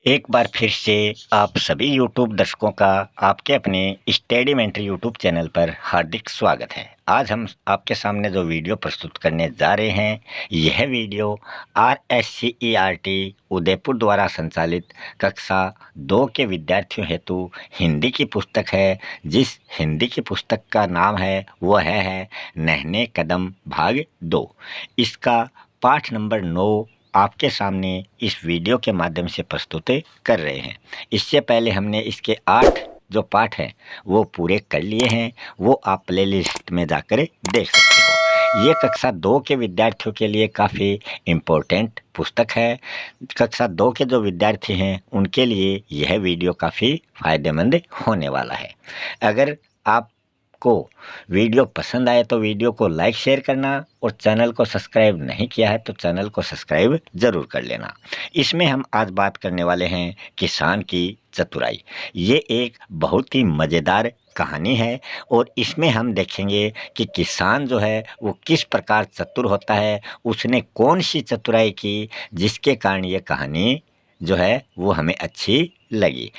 एक बार फिर से आप सभी YouTube दर्शकों का आपके अपने स्टडी मेंटर YouTube चैनल पर हार्दिक स्वागत है। आज हम आपके सामने जो वीडियो प्रस्तुत करने जा रहे हैं, यह वीडियो RSCERT उदयपुर द्वारा संचालित कक्षा 2 के विद्यार्थियों हेतु हिंदी की पुस्तक है। जिस हिंदी की पुस्तक का नाम है वह है नन्हे कदम भाग 2। इसका पाठ नंबर 9 आपके सामने इस वीडियो के माध्यम से प्रस्तुत कर रहे हैं। इससे पहले हमने इसके 8 जो पाठ हैं वो पूरे कर लिए हैं, वो आप प्लेलिस्ट में जाकर देख सकते हो। ये कक्षा 2 के विद्यार्थियों के लिए काफ़ी इम्पोर्टेंट पुस्तक है। कक्षा 2 के जो विद्यार्थी हैं उनके लिए यह वीडियो काफ़ी फ़ायदेमंद होने वाला है। अगर आप को वीडियो पसंद आए तो वीडियो को लाइक शेयर करना, और चैनल को सब्सक्राइब नहीं किया है तो चैनल को सब्सक्राइब ज़रूर कर लेना। इसमें हम आज बात करने वाले हैं किसान की चतुराई। ये एक बहुत ही मज़ेदार कहानी है और इसमें हम देखेंगे कि किसान जो है वो किस प्रकार चतुर होता है, उसने कौन सी चतुराई की जिसके कारण ये कहानी जो है वो हमें अच्छी लगी।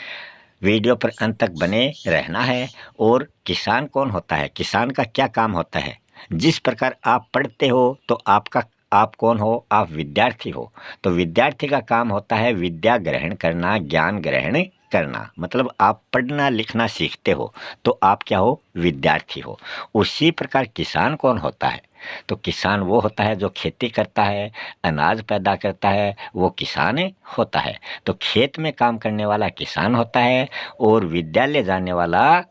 वीडियो पर अंत तक बने रहना है। और किसान कौन होता है, किसान का क्या काम होता है। जिस प्रकार आप पढ़ते हो तो आप कौन हो, आप विद्यार्थी हो। तो विद्यार्थी का काम होता है विद्या ग्रहण करना, ज्ञान ग्रहण करना। मतलब आप पढ़ना लिखना सीखते हो तो आप क्या हो, विद्यार्थी हो। उसी प्रकार किसान कौन होता है, तो किसान वो होता है जो खेती करता है, अनाज पैदा करता है, वो किसान होता है। तो खेत में काम करने वाला किसान होता है, और विद्यालय जाने वाला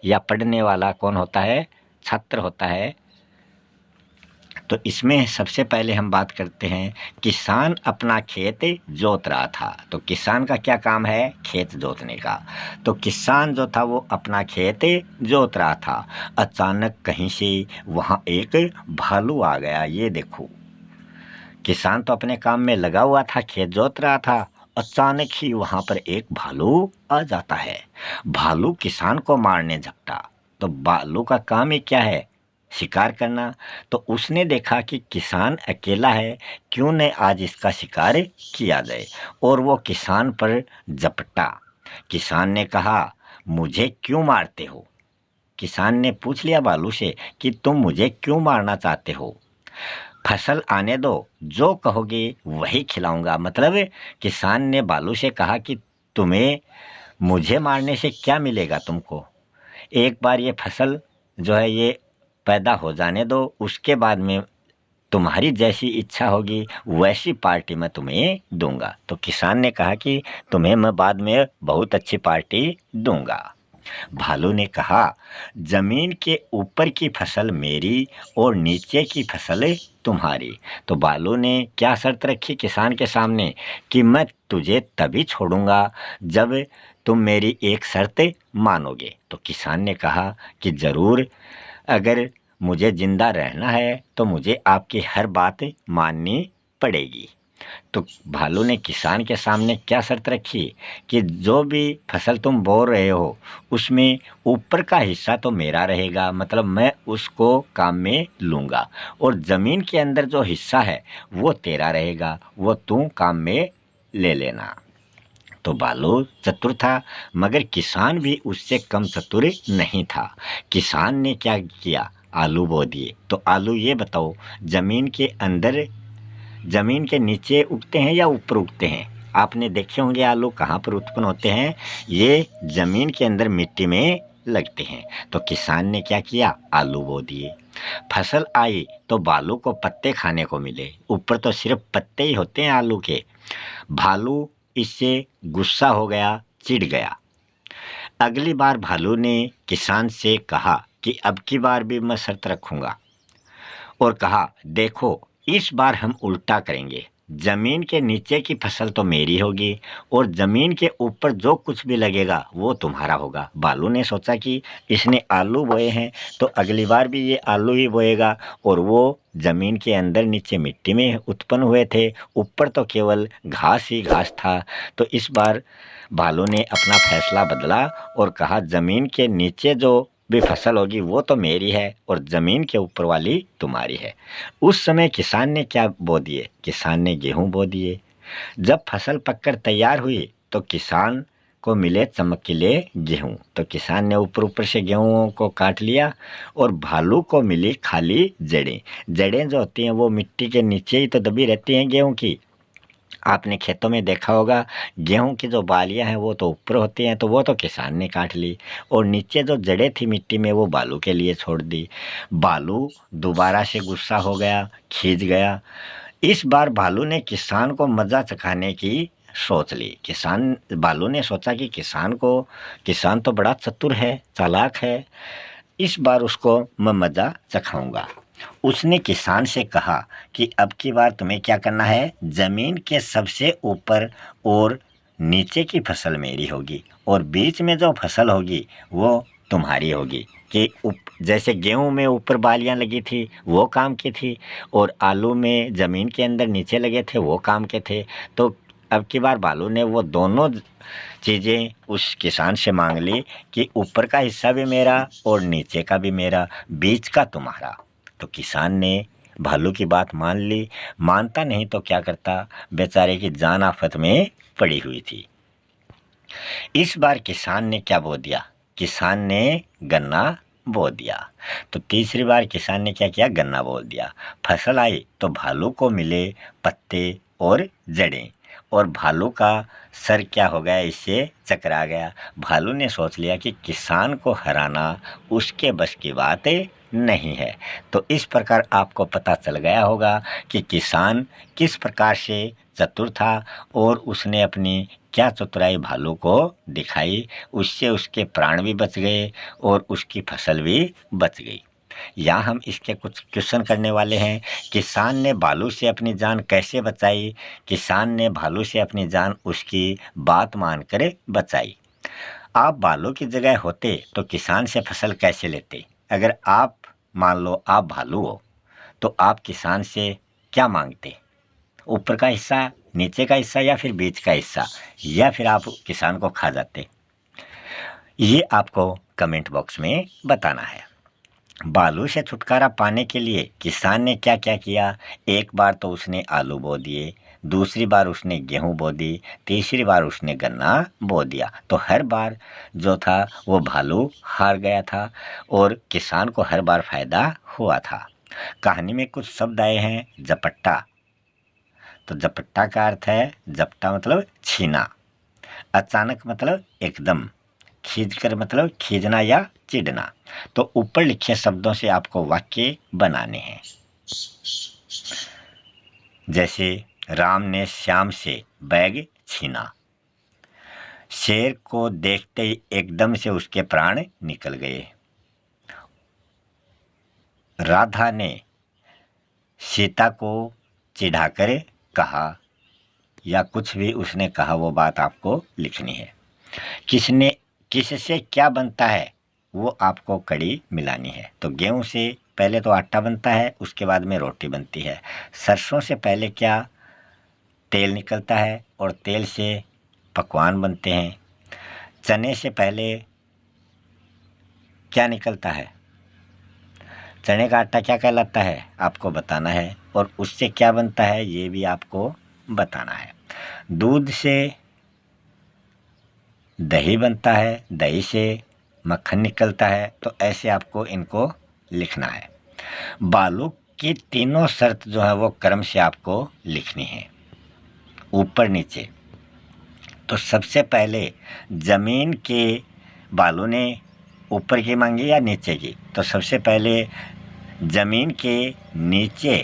या पढ़ने वाला कौन होता है, छात्र होता है। तो इसमें सबसे पहले हम बात करते हैं, किसान अपना खेत जोत रहा था। तो किसान का क्या काम है, खेत जोतने का। तो किसान जो था वो अपना खेत जोत रहा था। अचानक कहीं से वहाँ एक भालू आ गया। ये देखो, किसान तो अपने काम में लगा हुआ था, खेत जोत रहा था। अचानक ही वहाँ पर एक भालू आ जाता है। भालू किसान को मारने झपटा। तो भालू का काम ही क्या है, शिकार करना। तो उसने देखा कि किसान अकेला है, क्यों न आज इसका शिकार किया जाए, और वो किसान पर झपटा। किसान ने कहा, मुझे क्यों मारते हो। किसान ने पूछ लिया भालू से कि तुम मुझे क्यों मारना चाहते हो। फसल आने दो, जो कहोगे वही खिलाऊंगा। मतलब किसान ने भालू से कहा कि तुम्हें मुझे मारने से क्या मिलेगा तुमको, एक बार ये फसल जो है ये पैदा हो जाने दो, उसके बाद में तुम्हारी जैसी इच्छा होगी वैसी पार्टी मैं तुम्हें दूंगा। तो किसान ने कहा कि तुम्हें मैं बाद में बहुत अच्छी पार्टी दूंगा। भालू ने कहा, जमीन के ऊपर की फसल मेरी और नीचे की फसल तुम्हारी। तो भालू ने क्या शर्त रखी किसान के सामने, कि मैं तुझे तभी छोड़ूंगा जब तुम मेरी एक शर्त मानोगे। तो किसान ने कहा कि ज़रूर, अगर मुझे ज़िंदा रहना है तो मुझे आपकी हर बात माननी पड़ेगी। तो भालू ने किसान के सामने क्या शर्त रखी, कि जो भी फसल तुम बो रहे हो उसमें ऊपर का हिस्सा तो मेरा रहेगा, मतलब मैं उसको काम में लूँगा, और ज़मीन के अंदर जो हिस्सा है वो तेरा रहेगा, वो तू काम में ले लेना। तो भालू चतुर था, मगर किसान भी उससे कम चतुर नहीं था। किसान ने क्या किया, आलू बो दिए। तो आलू ये बताओ, ज़मीन के अंदर, ज़मीन के नीचे उगते हैं या ऊपर उगते हैं। आपने देखे होंगे आलू कहाँ पर उत्पन्न होते हैं, ये ज़मीन के अंदर मिट्टी में लगते हैं। तो किसान ने क्या किया, आलू बो दिए। फसल आई तो भालू को पत्ते खाने को मिले, ऊपर तो सिर्फ पत्ते ही होते हैं आलू के। भालू इससे गुस्सा हो गया, चिढ़ गया। अगली बार भालू ने किसान से कहा कि अब की बार भी मैं शर्त रखूंगा, और कहा, देखो इस बार हम उल्टा करेंगे। जमीन के नीचे की फसल तो मेरी होगी, और जमीन के ऊपर जो कुछ भी लगेगा वो तुम्हारा होगा। भालू ने सोचा कि इसने आलू बोए हैं तो अगली बार भी ये आलू ही बोएगा, और वो जमीन के अंदर नीचे मिट्टी में उत्पन्न हुए थे, ऊपर तो केवल घास ही घास था। तो इस बार भालू ने अपना फैसला बदला और कहा, जमीन के नीचे जो भी फसल होगी वो तो मेरी है, और ज़मीन के ऊपर वाली तुम्हारी है। उस समय किसान ने क्या बो दिए, किसान ने गेहूं बो दिए। जब फसल पककर तैयार हुई तो किसान को मिले चमकीले गेहूं। तो किसान ने ऊपर ऊपर से गेहूं को काट लिया और भालू को मिली खाली जड़ें। जड़ें जो होती हैं वो मिट्टी के नीचे ही तो दबी रहती हैं गेहूं की। आपने खेतों में देखा होगा गेहूं की जो बालियां हैं वो तो ऊपर होती हैं, तो वो तो किसान ने काट ली और नीचे जो जड़ें थी मिट्टी में वो भालू के लिए छोड़ दी। भालू दोबारा से गुस्सा हो गया, खींच गया। इस बार भालू ने किसान को मजा चखाने की सोच ली। भालू ने सोचा कि किसान तो बड़ा चतुर है, चालाक है, इस बार उसको मैं मजा चखाऊंगा। उसने किसान से कहा कि अब की बार तुम्हें क्या करना है, जमीन के सबसे ऊपर और नीचे की फसल मेरी होगी और बीच में जो फसल होगी वो तुम्हारी होगी। कि जैसे गेहूं में ऊपर बालियां लगी थी वो काम की थी और आलू में ज़मीन के अंदर नीचे लगे थे वो काम के थे। तो अब की बार भालू ने वो दोनों चीज़ें उस किसान से मांग ली कि ऊपर का हिस्सा भी मेरा और नीचे का भी मेरा, बीच का तुम्हारा। तो किसान ने भालू की बात मान ली। मानता नहीं तो क्या करता, बेचारे की जान आफत में पड़ी हुई थी। इस बार किसान ने क्या बो दिया, किसान ने गन्ना बो दिया। तो तीसरी बार किसान ने क्या किया, गन्ना बो दिया। फसल आई तो भालू को मिले पत्ते और जड़ें और भालू का सर क्या हो गया, इससे चकरा गया। भालू ने सोच लिया कि किसान को हराना उसके बस की बात नहीं है। तो इस प्रकार आपको पता चल गया होगा कि किसान किस प्रकार से चतुर था और उसने अपनी क्या चतुराई भालू को दिखाई, उससे उसके प्राण भी बच गए और उसकी फसल भी बच गई। यहाँ हम इसके कुछ क्वेश्चन करने वाले हैं। किसान ने भालू से अपनी जान कैसे बचाई? किसान ने भालू से अपनी जान उसकी बात मानकर बचाई। आप भालू की जगह होते तो किसान से फसल कैसे लेते? अगर आप मान लो आप भालू हो तो आप किसान से क्या मांगते? ऊपर का हिस्सा, नीचे का हिस्सा या फिर बीच का हिस्सा, या फिर आप किसान को खा जाते? ये आपको कमेंट बॉक्स में बताना है। भालू से छुटकारा पाने के लिए किसान ने क्या क्या किया? एक बार तो उसने आलू बो दिए, दूसरी बार उसने गेहूं बो दी, तीसरी बार उसने गन्ना बो दिया। तो हर बार जो था वो भालू हार गया था और किसान को हर बार फायदा हुआ था। कहानी में कुछ शब्द आए हैं, झपट्टा। तो झपट्टा का अर्थ है, झपटा मतलब छीना, अचानक मतलब एकदम, खींचकर मतलब खींचना या चिढ़ना। तो ऊपर लिखे शब्दों से आपको वाक्य बनाने हैं। जैसे राम ने श्याम से बैग छीना, शेर को देखते ही एकदम से उसके प्राण निकल गए, राधा ने सीता को चिढ़ाकर कहा, या कुछ भी उसने कहा वो बात आपको लिखनी है। किससे क्या बनता है वो आपको कड़ी मिलानी है। तो गेहूं से पहले तो आटा बनता है, उसके बाद में रोटी बनती है। सरसों से पहले क्या, तेल निकलता है और तेल से पकवान बनते हैं। चने से पहले क्या निकलता है, चने का आटा क्या कहलाता है आपको बताना है, और उससे क्या बनता है ये भी आपको बताना है। दूध से दही बनता है, दही से मक्खन निकलता है। तो ऐसे आपको इनको लिखना है। भालू की तीनों शर्त जो है वो क्रम से आपको लिखनी है, ऊपर नीचे। तो सबसे पहले ज़मीन के भालू ने ऊपर की मांगी या नीचे की? तो सबसे पहले ज़मीन के नीचे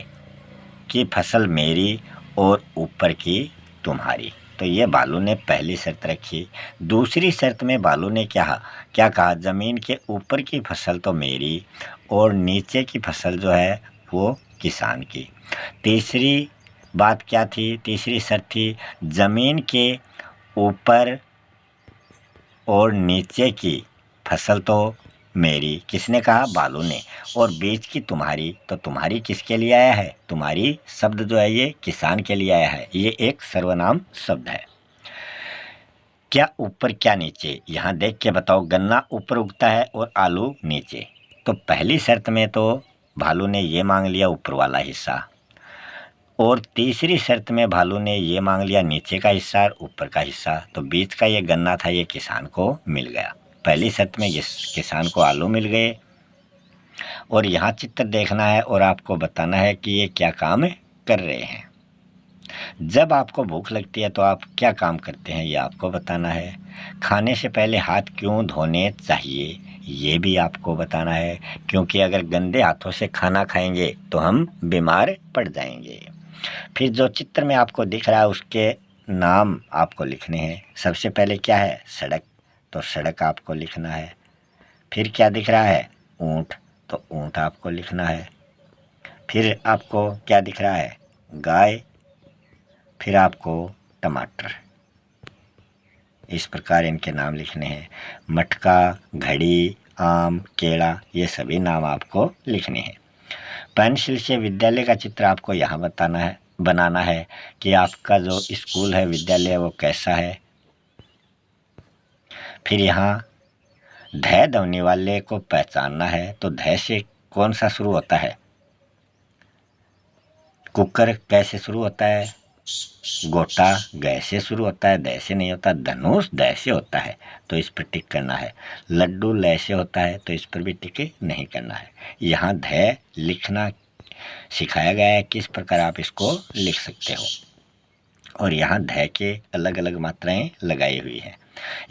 की फसल मेरी और ऊपर की तुम्हारी। तो ये भालू ने पहली शर्त रखी। दूसरी शर्त में भालू ने क्या कहा, ज़मीन के ऊपर की फसल तो मेरी और नीचे की फसल जो है वो किसान की। तीसरी बात क्या थी, तीसरी शर्त थी, ज़मीन के ऊपर और नीचे की फसल तो मेरी, किसने कहा, भालू ने, और बीच की तुम्हारी। तो तुम्हारी किसके लिए आया है, तुम्हारी शब्द जो है ये किसान के लिए आया है, ये एक सर्वनाम शब्द है। क्या ऊपर क्या नीचे, यहाँ देख के बताओ। गन्ना ऊपर उगता है और आलू नीचे। तो पहली शर्त में तो भालू ने ये मांग लिया ऊपर वाला हिस्सा, और तीसरी शर्त में भालू ने ये मांग लिया नीचे का हिस्सा और ऊपर का हिस्सा, तो बीच का ये गन्ना था ये किसान को मिल गया। पहली शर्त में किसान को आलू मिल गए। और यहाँ चित्र देखना है और आपको बताना है कि ये क्या काम कर रहे हैं। जब आपको भूख लगती है तो आप क्या काम करते हैं ये आपको बताना है। खाने से पहले हाथ क्यों धोने चाहिए ये भी आपको बताना है, क्योंकि अगर गंदे हाथों से खाना खाएंगे तो हम बीमार पड़ जाएंगे। फिर जो चित्र में आपको दिख रहा है उसके नाम आपको लिखने हैं। सबसे पहले क्या है, सड़क, तो सड़क आपको लिखना है। फिर क्या दिख रहा है, ऊँट, तो ऊँट आपको लिखना है। फिर आपको क्या दिख रहा है, गाय। फिर आपको टमाटर। इस प्रकार इनके नाम लिखने हैं। मटका, घड़ी, आम, केला, ये सभी नाम आपको लिखने हैं। पेंसिल से विद्यालय का चित्र आपको यहाँ बनाना है कि आपका जो स्कूल है, विद्यालय, वो कैसा है। फिर यहाँ ध ध्वनि वाले को पहचानना है, तो ध से कौन सा शुरू होता है, कुकर कैसे शुरू होता है, गोटा ग से शुरू होता है, द से नहीं होता। धनुष द से होता है, तो इस पर टिक करना है। लड्डू ल से होता है, तो इस पर भी टिक नहीं करना है। यहाँ ध लिखना सिखाया गया है, किस प्रकार आप इसको लिख सकते हो। और यहाँ ध के अलग अलग मात्राएं लगाई हुई हैं।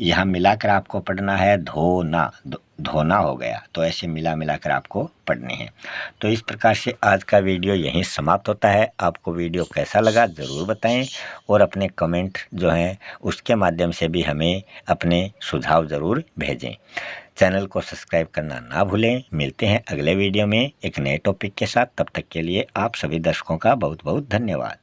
यहाँ मिलाकर आपको पढ़ना है। धोना, धोना हो गया, तो ऐसे मिलाकर आपको पढ़ने हैं। तो इस प्रकार से आज का वीडियो यहीं समाप्त होता है। आपको वीडियो कैसा लगा ज़रूर बताएं और अपने कमेंट जो हैं उसके माध्यम से भी हमें अपने सुझाव ज़रूर भेजें। चैनल को सब्सक्राइब करना ना भूलें। मिलते हैं अगले वीडियो में एक नए टॉपिक के साथ। तब तक के लिए आप सभी दर्शकों का बहुत बहुत धन्यवाद।